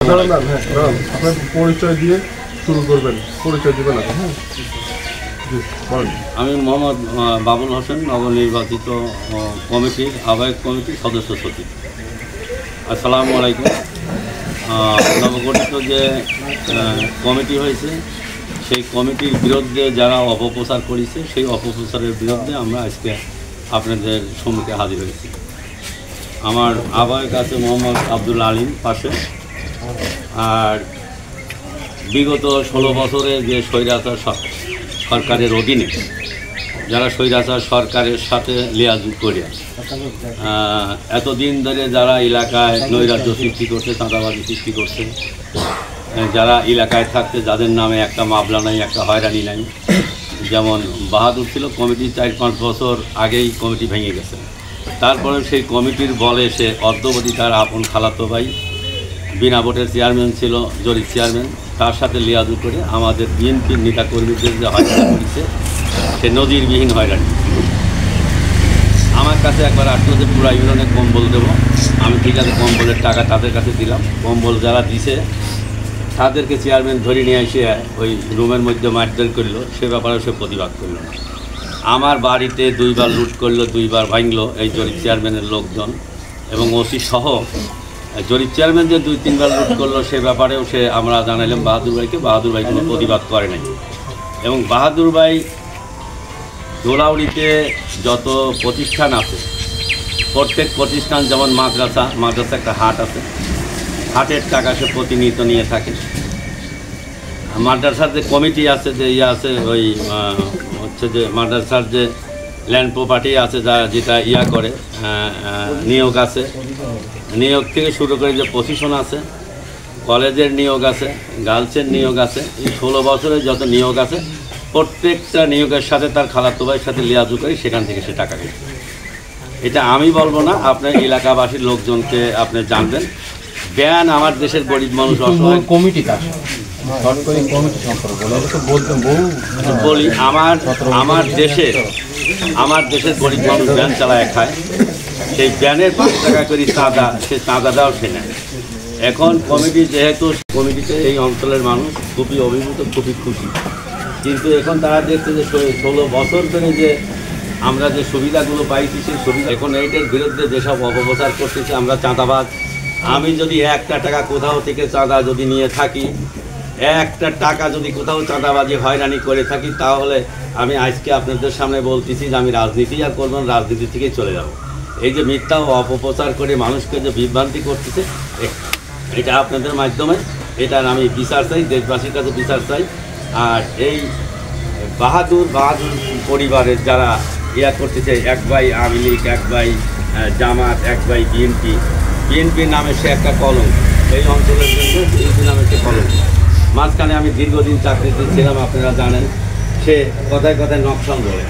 আপনার পরিচয় দিয়ে শুরু করবেন, পরিচয় দিবেন না? হ্যাঁ, আমি মোহাম্মদ বাবুল হোসেন, নবনির্বাচিত কমিটির আহ্বায়ক কমিটির সদস্য সচিব। আসসালামু আলাইকুম। নবগঠিত যে কমিটি হয়েছে সেই কমিটির বিরুদ্ধে যারা অপপ্রচার করেছে সেই অপপ্রচারের বিরুদ্ধে আমরা আজকে আপনাদের সম্মুখে হাজির হয়েছি। আমার আহ্বায়ক আছে মোহাম্মদ আব্দুল আলিম পাশে। আর বিগত 16 বছরে যে স্বৈরাচার সরকারের অধীনে যারা স্বৈরাচার সরকারের সাথে লিয়াজুক করে এতদিন ধরে যারা এলাকায় নৈরাজ্য সৃষ্টি করছে, চাঁদাবাজি সৃষ্টি করছে, যারা এলাকায় থাকতে যাদের নামে একটা মামলা নাই, একটা হয়রানি নাই, যেমন বাহাদুর ছিল কমিটি 4-5 বছর আগেই কমিটি ভেঙে গেছে। তারপরে সেই কমিটির বলে সে অদ্যবধি তার আপন খালাতো ভাই বিনা ভোটের চেয়ারম্যান ছিল, জরিপ চেয়ারম্যান, তার সাথে লিয়াজু করে আমাদের বিএনপির নেতাকর্মীদের যে হয়রানি করেছে সে নজিরবিহীন হয়রানি। আমার কাছে একবার আসলো যে পুরা ইউনিয়নে কম্বল দেবো। আমি ঠিক আছে কম্বলের টাকা তাদের কাছে দিলাম। কম্বল যারা দিছে তাদেরকে চেয়ারম্যান ধরে নিয়ে এসে ওই রুমের মধ্যে মারধর করলো, সে ব্যাপারে সে প্রতিবাদ করলো না। আমার বাড়িতে 2বার লুট করলো, 2বার ভাঙলো এই জরিপ চেয়ারম্যানের লোকজন এবং ওসি সহ। জরিপ চেয়ারম্যান যে 2-3বার লুট করলো সে ব্যাপারেও আমরা জানাইলাম বাহাদুর ভাইকে। বাহাদুর ভাই কোনো প্রতিবাদ করে নাই। এবং বাহাদুর ভাই দোলাউড়িতে যত প্রতিষ্ঠান আছে প্রত্যেক প্রতিষ্ঠান, যেমন মাদ্রাসা একটা হাট আছে, হাটের টাকা সে প্রতিনিয়ত নিয়ে থাকে। মাদ্রাসার যে কমিটি আছে, যে আছে ওই হচ্ছে যে মাদ্রাসার যে ল্যান্ড প্রপার্টি আছে যেটা করে নিয়োগ আছে, নিয়োগ থেকে শুরু করে যে পজিশন আছে, কলেজের নিয়োগ আছে, গার্লসের নিয়োগ আছে, এই 16 বছরের যত নিয়োগ আছে প্রত্যেকটা নিয়োগের সাথে তার খালাতো ভাইয়ের সাথে লিয়াজু করে সেখান থেকে সে টাকা পেয়েছে। এটা আমি বলবো না, আপনার এলাকাবাসীর লোকজনকে আপনি জানবেন। ব্যান আমার দেশের গরিব মানুষ অসহায় কমিটি বলি আমার দেশের গরিব মানুষ ব্যান চালায় খায়, সেই ব্যানের 5 টাকা করে চাঁদা, সে চাঁদাটাও সে নেয়। এখন কমিটি যেহেতু কমিটিতে এই অঞ্চলের মানুষ খুবই অভিভূত, খুবই খুশি, কিন্তু এখন তারা দেখছে যে 16 বছর ধরে যে আমরা যে সুবিধাগুলো পাইছি সেই সুবিধা এখন এইটার বিরুদ্ধে যেসব অপপ্রচার করতেছে আমরা চাঁদাবাজ। আমি যদি 1টা টাকা কোথাও থেকে চাঁদা যদি নিয়ে থাকি, 1টা টাকা যদি কোথাও চাঁদাবাজি হয়রানি করে থাকি, তাহলে আমি আজকে আপনাদের সামনে বলতেছি যে আমি রাজনীতি আর করবো না, রাজনীতি থেকেই চলে যাব। এই যে মিথ্যা ও অপপ্রচার করে মানুষকে যে বিভ্রান্তি করতেছে, এটা আপনাদের মাধ্যমে এটার আমি বিচার চাই, দেশবাসীর কাছে বিচার চাই। আর এই বাহাদুর পরিবারের যারা করতেছে, এক ভাই আওয়ামী লীগ, এক ভাই জামাত, এক ভাই বিএনপির নামে সে একটা কলঙ্ক, এই অঞ্চলের জন্য বিএনপি নামে সে কলঙ্ক। মাঝখানে আমি দীর্ঘদিন চাকরিতে ছিলাম, আপনারা জানেন, সে কথায় কথায় নকশান বলে।